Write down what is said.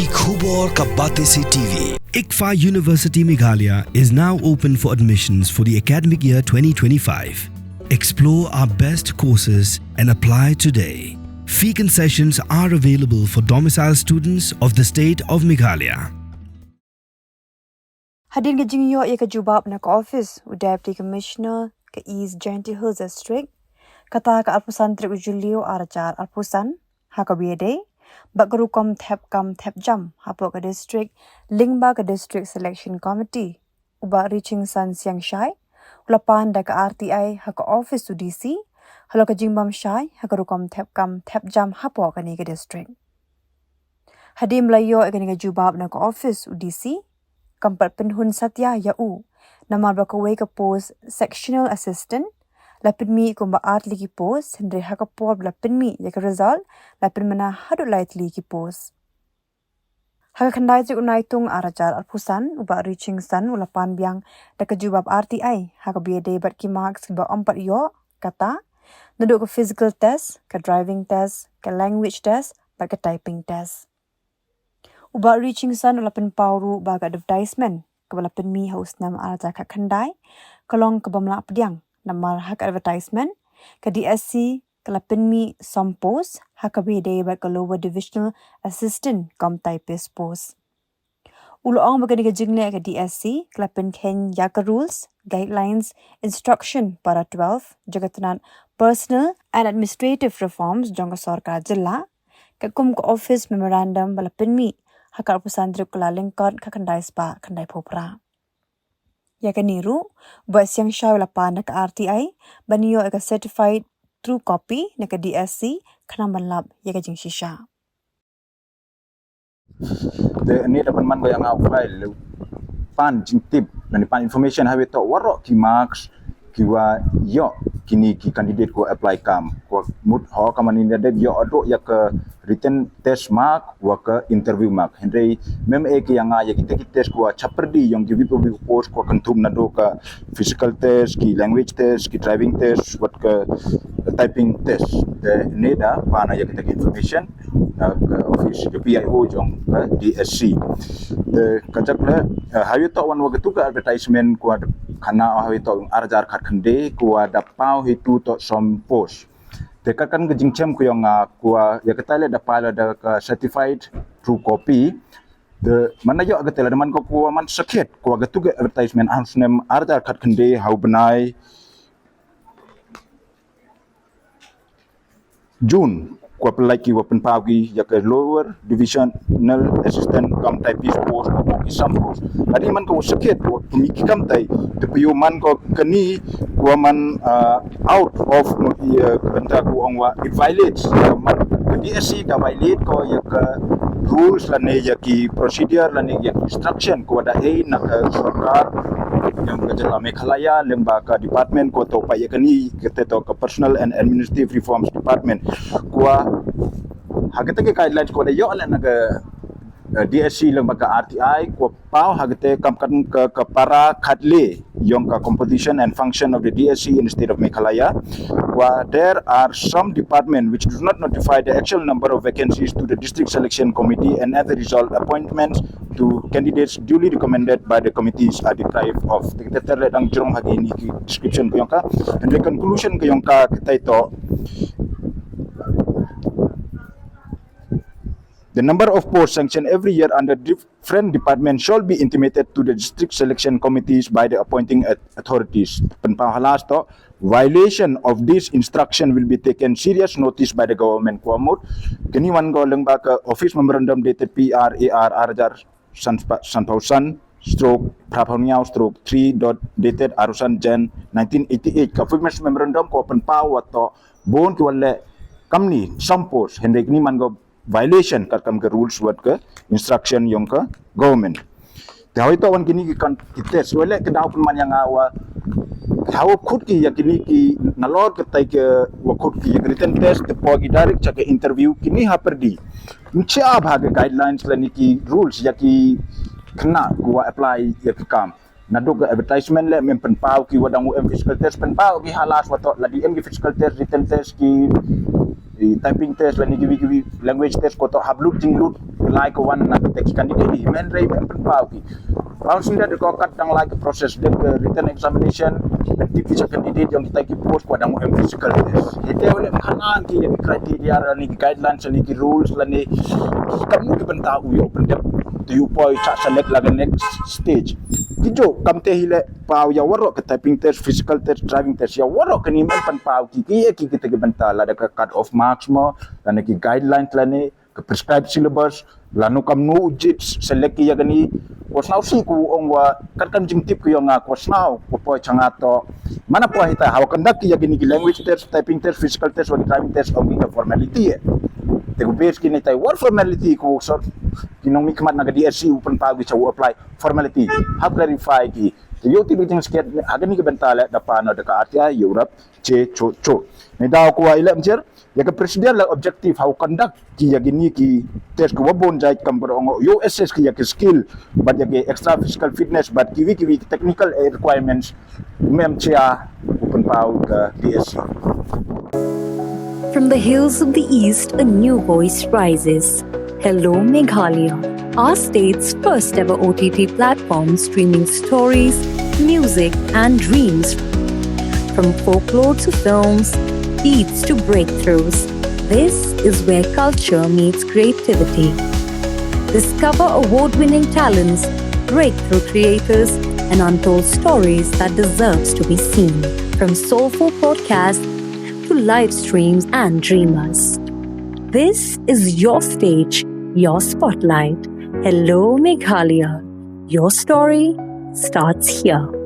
ki khubor ka bateं se TV. ICFA University Meghalaya is now open for admissions for the academic year 2025. Explore our best courses and apply today. Fee concessions are available for domicile students of the state of Meghalaya. Hadin ke jingyo ye ke Jubab na ka Ophis u Deputy Commissioner ke East Jainti Hills District kata ka alpusan trip Julio arajar alpusan ha ka biede bagarukom thep jam hapo ka district lingba ka district selection committee uba Reachingson Siangshai ulapan da ka RTI ha ka Office u DC halo ka jingbam shai ha ka rukom thep jam hapo ka ni ka district hadim layo ka ni ka Jubab na ka Office u DC kampat penhun satya yau nama bakawai ka post sectional assistant lapin mi kumba art ligi post hendre haka pop lapin mi ya ka result lapin mana hadu light ligi post haka khandai ju unai tung arajar alpusan uba Reachingson ulapan biang da ka Jubab RTI haka biade bat ki marks ba ompat yo kata naduk ka physical test ka driving test ka language test ba ka typing test uba Reachingson ulapan pauru ba ka advertisement kabalapan mi host nam arajar ka khandai kalong kabamla pediang namar hak advertisement ka DSC kalapin mi some post hak bede ba ka lower divisional assistant com typist post ulong ba ka jingle ka DSC kalapin ken ya ka rules guidelines instruction para 12 jagatanan personal and administrative reforms jong sarkar jilla ka kum ka office memorandum balapin mi hak alpusan drip kala lingkot ka kandai spa kandai popra ya ka niru buat Siangshai lapan nak RTI baniyo ka certified true copy nak DSC kana malab ya ka jing shisha the ni dapat man yang file pan jing tip dan pan information have to warok ki marks kiwa yo kini ki candidate ko apply kam ko mut ho kaman ni de yo ado ya ke written test mark wa ke interview mark hendai mem ek yang ya kita test ko chaperdi yang gibi post ko kantum na do ka physical test ki language test ki driving test wat ke typing test de neda pana ya kita information ke office de PIO jong DSC de kajakle hayu to wan wa tu ka advertisement ko kana hayu to arjar khat khande ko da pau hitu to som post dekat kan ke jingchem ko yang ko ya ketale da pala da certified true copy de mana yo agatela man ko man sakit ko agatu ke advertisement ansnem arjar khat khande hau banai June ko apply ki wapen pagi ya ke lower divisional assistant kam typist post ko ki some post tadi man ko sakit ko pemiki kam tai de piyo man ko kani ko man out of benda ko ongwa it violates man DSC ka violate ko ya ke rules la ne ya ki procedure la ne ya instruction ko da nak sarkar yang kerja Meghalaya lembaga department ko to pa ya kani kete to ka personal and administrative reforms department ko hagete ke guidelines ko da yo ala naga DSC lembaga RTI ko pau hagete kamkan ke para khatle yang ka composition and function of the DSC in the state of Meghalaya. There are some departments which do not notify the actual number of vacancies to the district selection committee, and as a result, appointments to candidates duly recommended by the committees are deprived of. Kita terlihat ang jerong hagi ini description ko yung ka, and the conclusion ko yung ka kita ito. The number of posts sanctioned every year under different departments shall be intimated to the district selection committees by the appointing authorities. Penpahalas to, violation of this instruction will be taken serious notice by the government. Kuamut, kiniwan ko lang baka Office Memorandum dated PRAR Arjar Sanpausan stroke Praponiao stroke 3 dated Arusan Jan 1988. Confirmation Memorandum ko penpaw ato bon kiwale kamni sampos hendek ni man go violation kakam ke rules buat ke instruction yang ke government. Tahu itu awan kini kan kita soalnya kedau peman yang awa tahu khud ki ya kini ki nalor ke tai ke khud ki written test ke pagi direct cak interview kini ha perdi. Mencia bhag guidelines la ki rules ya ki kena gua apply ya ki kam. Naduk advertisement le mem penpau ki wadang physical test penpau ki halas wato la di physical test written test ki typing test lani kiwi language test ko to hablut jinglut like one na teki candidate men rei men pau ki round sinda de ko kat dang like process de written examination tip ki candidate yang kita ki post ko dang physical test hete ole khanan ki criteria lani guidelines lani ki rules lani kamu ki pentau yo pendep tu poi cha select lagi next stage kijo kamte hile pau ya warok ke typing test physical test driving test ya warok ke ni men pan pau ki kita ke bental ada ke cut off marks mo dan ki guidelines lani ke prescribed syllabus lanu kam no ujit select ya gani kosnau si ku ongwa kan jing tip ku yang kosnau ko poi changa to mana po hita hawa kandak ya gani ki language test typing test physical test wa driving test ongi ka formality te ku base kini tai what formality ku so kinong mikmat na di SC open pagi chaw apply formality how clarify ki yo ti biting sket agani ke bentala dapana de ka atia Europe che cho me daw ko ila mjer ya ke presiden la objective how conduct ki ya gini ki test ko bon jai kamber ongo yo SS ki ya ke skill but ya ke extra physical fitness but kiwi technical requirements mem chia open pau ka DSC. From the hills of the east, a new voice rises. Hello Meghalaya, our state's first ever OTT platform streaming stories, music and dreams. From folklore to films, beats to breakthroughs, this is where culture meets creativity. Discover award-winning talents, breakthrough creators, and untold stories that deserves to be seen. From soulful podcasts to live streams and dreamers. This is your stage, your spotlight. Hello Meghalaya. Your story starts here.